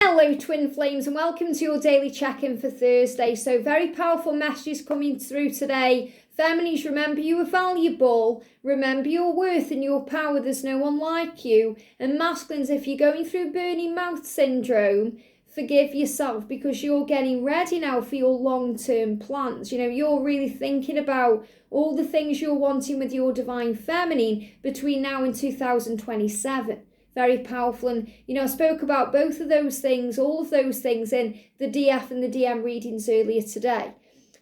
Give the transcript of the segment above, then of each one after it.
Hello twin flames and welcome to your daily check-in for Thursday. So very powerful messages coming through today. Feminines, remember you are valuable, remember your worth and your power, there's no one like you. And masculines, if you're going through burning mouth syndrome, forgive yourself because you're getting ready now for your long-term plans. You know, you're really thinking about all the things you're wanting with your divine feminine between now and 2027. Very powerful. And, you know, I spoke about both of those things, all of those things in the DF and the DM readings earlier today.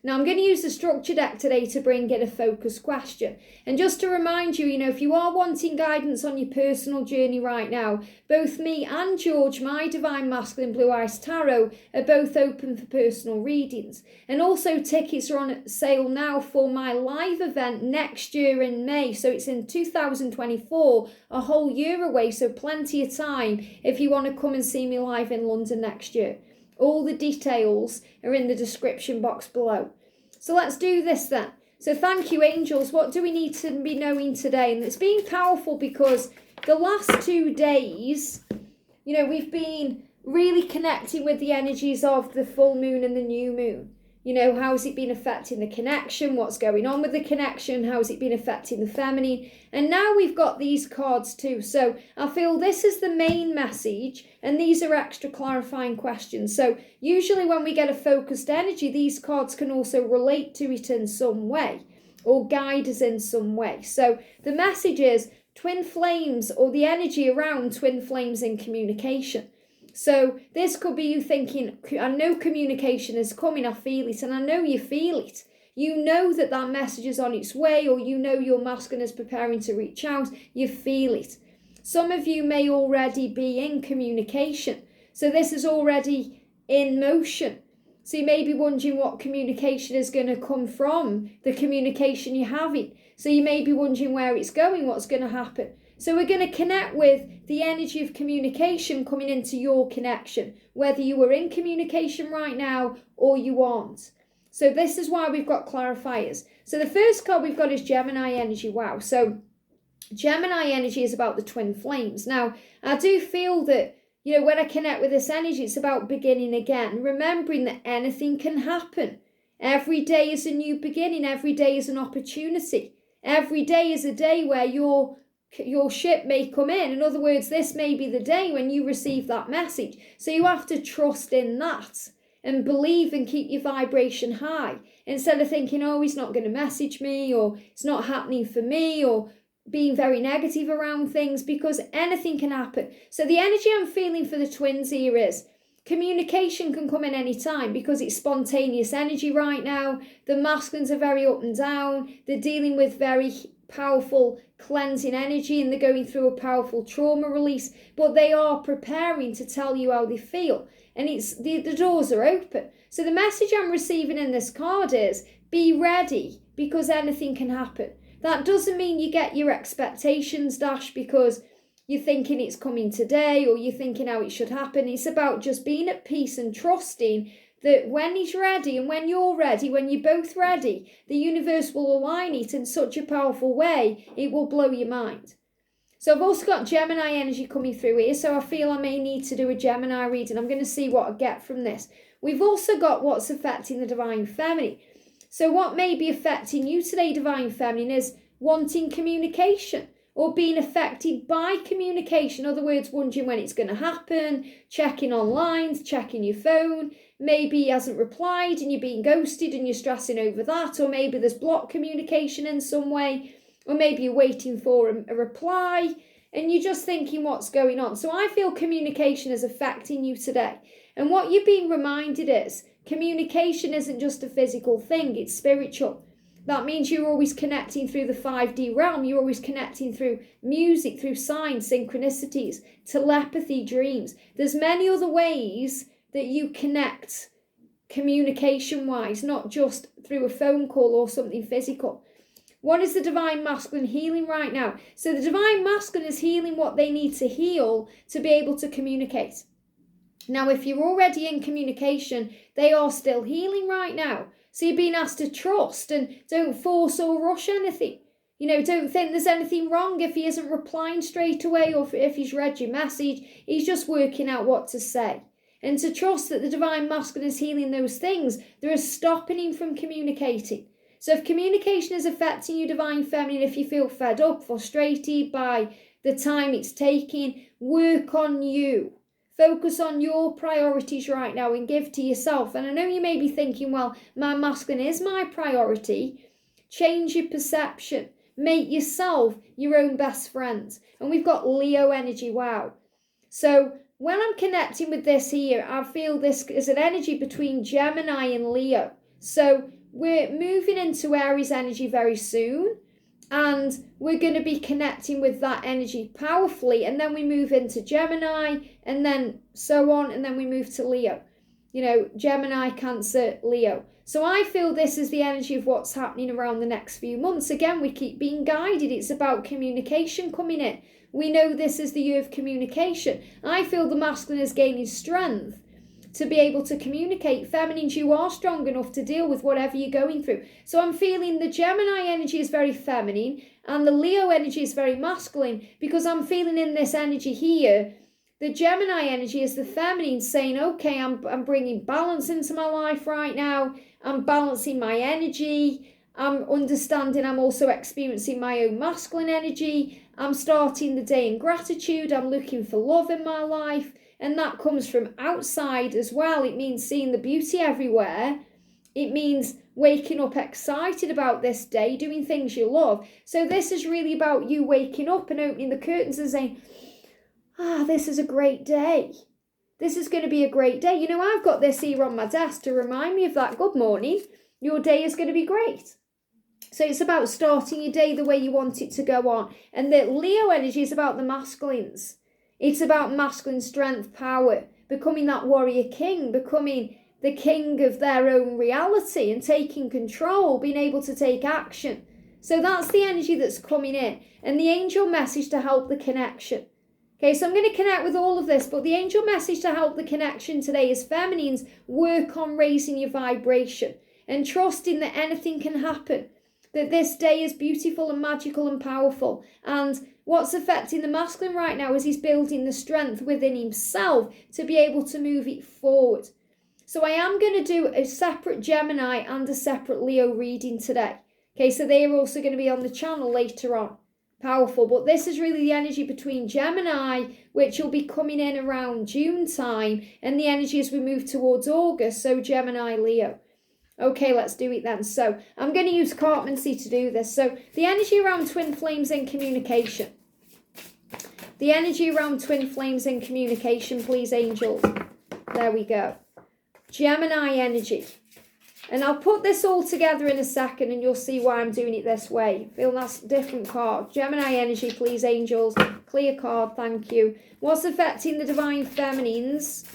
Now, I'm going to use the structure deck today to bring in a focus question. And just to remind you, you know, if you are wanting guidance on your personal journey right now, both me and George, my Divine Masculine Blue Eyes Tarot, are both open for personal readings. And also tickets are on sale now for my live event next year in May. So it's in 2024, a whole year away. So plenty of time if you want to come and see me live in London next year. All the details are in the description box below. So let's do this then. So thank you, angels. What do we need to be knowing today? And it's been powerful because the last 2 days, you know, we've been really connecting with the energies of the full moon and the new moon. You know, how's it been affecting the connection? What's going on with the connection? How's it been affecting the feminine? And now we've got these cards too. So I feel this is the main message and these are extra clarifying questions. So usually when we get a focused energy, these cards can also relate to it in some way or guide us in some way. So the message is twin flames or the energy around twin flames in communication. So this could be you thinking, I know communication is coming, I feel it, and I know you feel it. You know that that message is on its way, or you know your masculine is preparing to reach out, you feel it. Some of you may already be in communication. So this is already in motion. So you may be wondering what communication is going to come from, the communication you're having. So you may be wondering where it's going, what's going to happen. So we're going to connect with the energy of communication coming into your connection, whether you are in communication right now or you aren't. So this is why we've got clarifiers. So the first card we've got is Gemini energy. Wow. So Gemini energy is about the twin flames. Now, I do feel that, you know, when I connect with this energy, it's about beginning again, remembering that anything can happen. Every day is a new beginning. Every day is an opportunity. Every day is a day where your ship may come in other words, this may be the day when you receive that message. So you have to trust in that and believe and keep your vibration high instead of thinking, oh, he's not going to message me, or it's not happening for me, or being very negative around things, because anything can happen. So the energy I'm feeling for the twins here is communication can come in any time because it's spontaneous energy right now. The masculines are very up and down. They're dealing with very powerful cleansing energy and they're going through a powerful trauma release, but they are preparing to tell you how they feel, and it's the doors are open. So the message I'm receiving in this card is be ready because anything can happen. That doesn't mean you get your expectations dashed because you're thinking it's coming today or you're thinking how it should happen. It's about just being at peace and trusting that when he's ready and when you're ready, when you're both ready, the universe will align it in such a powerful way, it will blow your mind. So I've also got Gemini energy coming through here, so I feel I may need to do a Gemini reading. I'm going to see what I get from this. We've also got what's affecting the Divine Feminine. So what may be affecting you today, Divine Feminine, is wanting communication or being affected by communication. In other words, wondering when it's going to happen, checking online, checking your phone. Maybe he hasn't replied and you're being ghosted and you're stressing over that, or maybe there's blocked communication in some way, or maybe you're waiting for a reply and you're just thinking what's going on. So I feel communication is affecting you today. And what you're being reminded is communication isn't just a physical thing, it's spiritual. That means you're always connecting through the 5D realm. You're always connecting through music, through signs, synchronicities, telepathy, dreams. There's many other ways that you connect communication-wise, not just through a phone call or something physical. What is the Divine Masculine healing right now? So the Divine Masculine is healing what they need to heal to be able to communicate. Now, if you're already in communication, they are still healing right now. So you're being asked to trust and don't force or rush anything. You know, don't think there's anything wrong if he isn't replying straight away or if he's read your message. He's just working out what to say. and to trust that the divine masculine is healing those things that are stopping him from communicating. So if communication is affecting you, divine feminine, if you feel fed up, frustrated by the time it's taking, work on you. Focus on your priorities right now and give to yourself. And I know you may be thinking, well, my masculine is my priority. Change your perception. Make yourself your own best friend. And we've got Leo energy, wow. So when I'm connecting with this here, I feel this is an energy between Gemini and Leo. So we're moving into Aries energy very soon. And we're going to be connecting with that energy powerfully. And then we move into Gemini and then so on. And then we move to Leo. You know, Gemini, Cancer, Leo. So I feel this is the energy of what's happening around the next few months. Again, we keep being guided. It's about communication coming in. We know this is the year of communication. I feel the masculine is gaining strength to be able to communicate. Feminines, you are strong enough to deal with whatever you're going through. So I'm feeling the Gemini energy is very feminine and the Leo energy is very masculine, because I'm feeling in this energy here, the Gemini energy is the feminine saying, okay, I'm bringing balance into my life right now. I'm balancing my energy. I'm understanding I'm also experiencing my own masculine energy. I'm starting the day in gratitude. I'm looking for love in my life. And that comes from outside as well. It means seeing the beauty everywhere. It means waking up excited about this day, doing things you love. So this is really about you waking up and opening the curtains and saying, this is a great day. This is going to be a great day. You know, I've got this here on my desk to remind me of that. Good morning. Your day is going to be great. So it's about starting your day the way you want it to go on. And the Leo energy is about the masculines. It's about masculine strength, power, becoming that warrior king, becoming the king of their own reality and taking control, being able to take action. So that's the energy that's coming in. And the angel message to help the connection. Okay, so I'm going to connect with all of this, but the angel message to help the connection today is feminines, work on raising your vibration and trusting that anything can happen, that this day is beautiful and magical and powerful. And what's affecting the masculine right now is he's building the strength within himself to be able to move it forward. So I am going to do a separate Gemini and a separate Leo reading today. Okay, so they are also going to be on the channel later on. Powerful, but this is really the energy between Gemini, which will be coming in around June time, and the energy as we move towards August, so Gemini, Leo. Okay, let's do it then. So I'm going to use Cartmancy to do this. So the energy around twin flames and communication. The energy around twin flames and communication, please, angels. There we go. Gemini energy. And I'll put this all together in a second and you'll see why I'm doing it this way. Feel that's a different card. Gemini energy, please, angels. Clear card, thank you. What's affecting the divine feminines?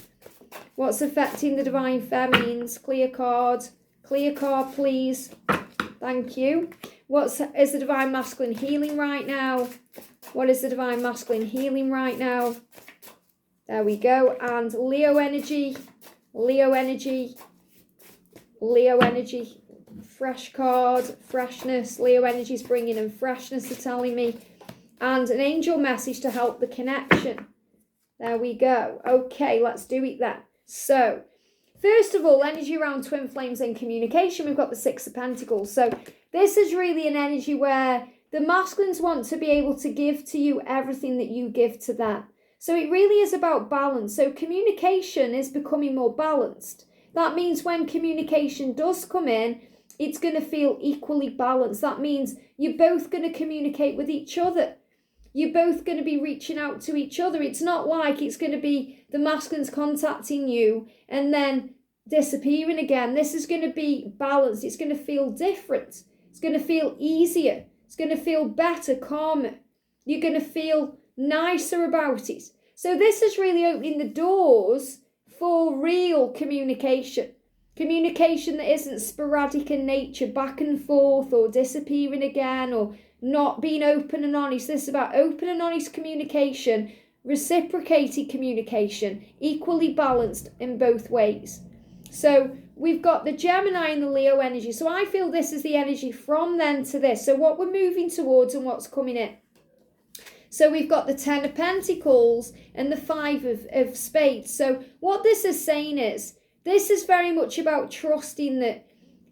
What's affecting the divine feminines? Clear card. Clear card, please. Thank you. What is the divine masculine healing right now? What is the divine masculine healing right now? There we go. And Leo energy. Leo energy. Leo energy. Fresh card. Freshness. Leo energy is bringing in freshness, they're telling me. And an angel message to help the connection. There we go. Okay, let's do it then. So, first of all, energy around twin flames and communication. We've got the Six of Pentacles. So this is really an energy where the masculines want to be able to give to you everything that you give to them. So it really is about balance. So communication is becoming more balanced. That means when communication does come in, it's going to feel equally balanced. That means you're both going to communicate with each other. You're both going to be reaching out to each other. It's not like it's going to be the masculines contacting you and then disappearing again. This is going to be balanced. It's going to feel different. It's going to feel easier. It's going to feel better, calmer. You're going to feel nicer about it. So this is really opening the doors for real communication. Communication that isn't sporadic in nature, back and forth or disappearing again or not being open and honest. This is about open and honest communication, reciprocated communication, equally balanced in both ways. So we've got the Gemini and the Leo energy. So I feel this is the energy from then to this. So what we're moving towards and what's coming in. So we've got the 10 of Pentacles and the 5 of Spades. So what this is saying is, this is very much about trusting that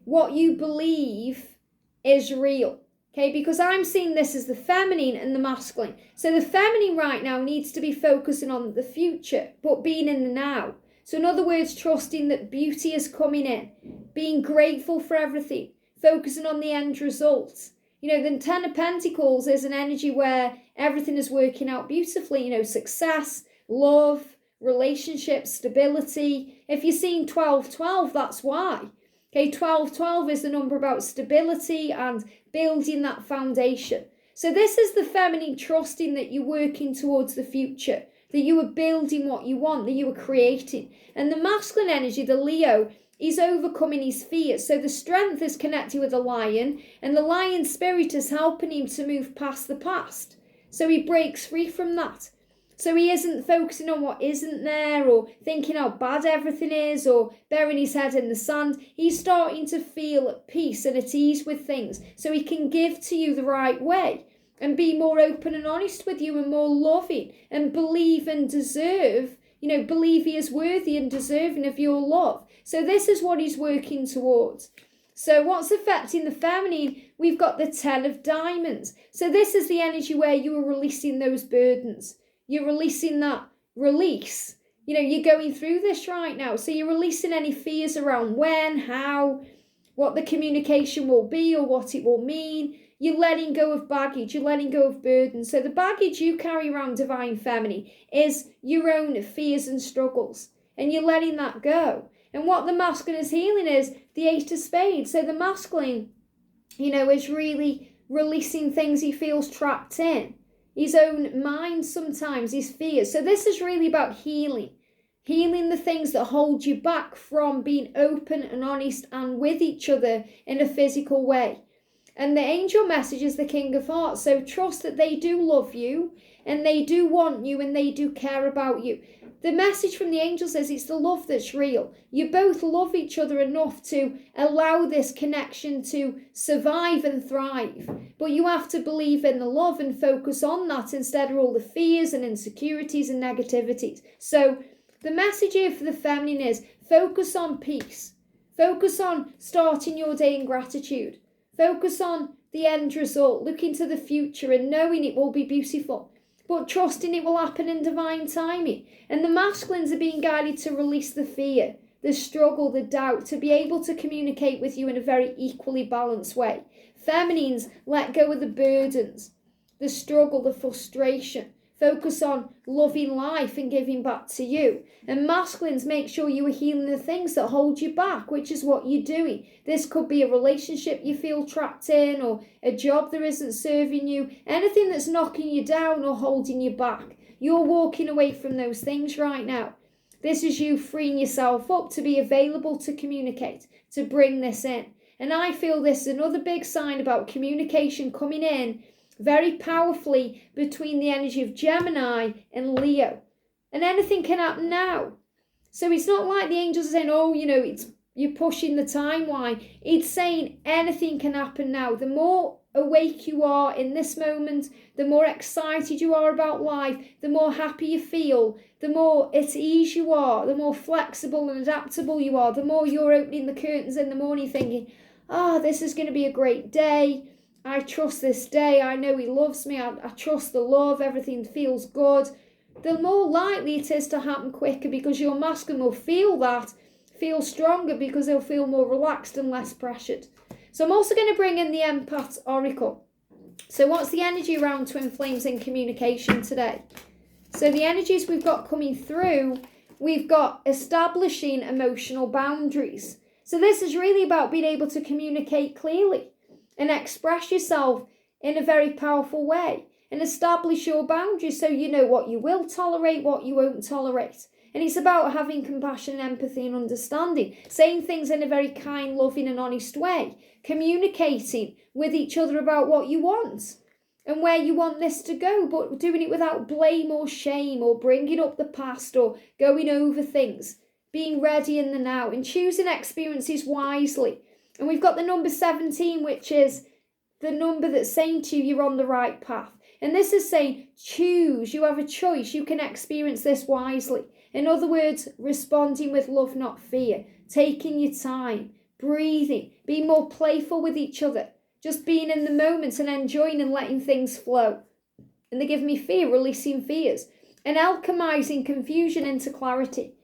what you believe is real. Okay, because I'm seeing this as the feminine and the masculine. So the feminine right now needs to be focusing on the future, but being in the now. So in other words, trusting that beauty is coming in, being grateful for everything, focusing on the end result. You know, the 10 of Pentacles is an energy where everything is working out beautifully, you know, success, love, relationships, stability. If you're seeing 12-12, that's why. Okay, 12-12 is the number about stability and building that foundation. So this is the feminine trusting that you're working towards the future, that you are building what you want, that you are creating. And the masculine energy, the Leo, he's overcoming his fears. So the strength is connected with the lion, and the lion spirit is helping him to move past the past. So he breaks free from that. So he isn't focusing on what isn't there, or thinking how bad everything is, or burying his head in the sand. He's starting to feel at peace and at ease with things, so he can give to you the right way and be more open and honest with you and more loving and believe and deserve, you know, believe he is worthy and deserving of your love. So this is what he's working towards. So what's affecting the feminine? We've got the 10 of Diamonds. So this is the energy where you are releasing those burdens. You're releasing that release. You know, you're going through this right now. So you're releasing any fears around when, how, what the communication will be or what it will mean. You're letting go of baggage. You're letting go of burdens. So the baggage you carry around, Divine Feminine, is your own fears and struggles. And you're letting that go. And what the masculine is healing is the 8 of Spades. So the masculine, you know, is really releasing things he feels trapped in. His own mind sometimes, his fears. So this is really about healing. Healing the things that hold you back from being open and honest and with each other in a physical way. And the angel message is the King of Hearts. So trust that they do love you and they do want you and they do care about you. The message from the angel says it's the love that's real. You both love each other enough to allow this connection to survive and thrive. But you have to believe in the love and focus on that instead of all the fears and insecurities and negativities. So the message here for the feminine is focus on peace. Focus on starting your day in gratitude. Focus on the end result, looking to the future and knowing it will be beautiful, but trusting it will happen in divine timing. And the masculines are being guided to release the fear, the struggle, the doubt, to be able to communicate with you in a very equally balanced way. Feminines, let go of the burdens, the struggle, the frustration. Focus on loving life and giving back to you. And masculines, make sure you are healing the things that hold you back, which is what you're doing. This could be a relationship you feel trapped in, or a job that isn't serving you. Anything that's knocking you down or holding you back. You're walking away from those things right now. This is you freeing yourself up to be available to communicate, to bring this in. And I feel this is another big sign about communication coming in very powerfully between the energy of Gemini and Leo. And anything can happen now. So it's not like the angels are saying, oh, you know, you're pushing the timeline. It's saying anything can happen now. The more awake you are in this moment, the more excited you are about life, the more happy you feel, the more at ease you are, the more flexible and adaptable you are, the more you're opening the curtains in the morning thinking, this is going to be a great day. I trust this day. I know he loves me. I trust the love. Everything feels good. The more likely it is to happen quicker, because your masculine will feel that, feel stronger, because they'll feel more relaxed and less pressured. So I'm also going to bring in the Empath Oracle. So what's the energy around twin flames in communication today? So the energies we've got coming through, we've got establishing emotional boundaries. So this is really about being able to communicate clearly and express yourself in a very powerful way and establish your boundaries so you know what you will tolerate, what you won't tolerate. And it's about having compassion, empathy and understanding, saying things in a very kind, loving and honest way, communicating with each other about what you want and where you want this to go, but doing it without blame or shame or bringing up the past or going over things, being ready in the now and choosing experiences wisely. And we've got the number 17, which is the number that's saying to you you're on the right path. And this is saying, choose. You have a choice. You can experience this wisely. In other words, responding with love, not fear. Taking your time. Breathing. Being more playful with each other. Just being in the moment and enjoying and letting things flow. And they give me fear, releasing fears. And alchemizing confusion into clarity.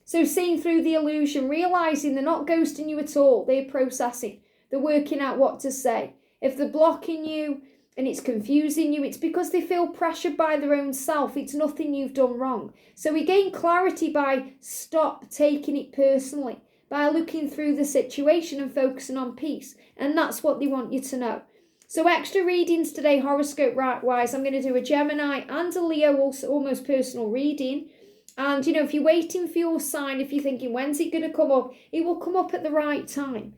So seeing through the illusion, realizing they're not ghosting you at all. They're processing. They're working out what to say. If they're blocking you and it's confusing you, it's because they feel pressured by their own self. It's nothing you've done wrong. So we gain clarity by stop taking it personally, by looking through the situation and focusing on peace. And that's what they want you to know. So extra readings today, horoscope-wise. I'm going to do a Gemini and a Leo, also almost personal reading. And, if you're waiting for your sign, if you're thinking, when's it going to come up? It will come up at the right time.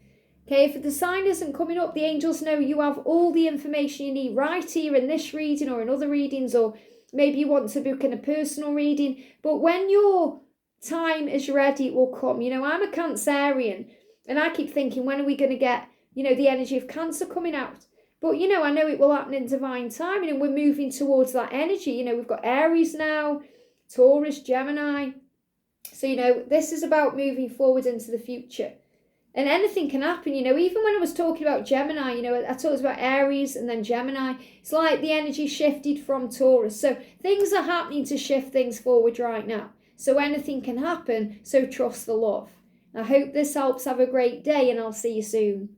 Okay, if the sign isn't coming up, the angels know you have all the information you need right here in this reading or in other readings, or maybe you want to book in a personal reading. But when your time is ready, it will come. I'm a Cancerian, and I keep thinking, when are we going to get, the energy of Cancer coming out? But, I know it will happen in divine timing, and we're moving towards that energy. We've got Aries now, Taurus, Gemini. So, this is about moving forward into the future. And anything can happen, even when I was talking about Gemini, I talked about Aries and then Gemini. It's like the energy shifted from Taurus. So things are happening to shift things forward right now. So anything can happen, so trust the love. I hope this helps. Have a great day, and I'll see you soon.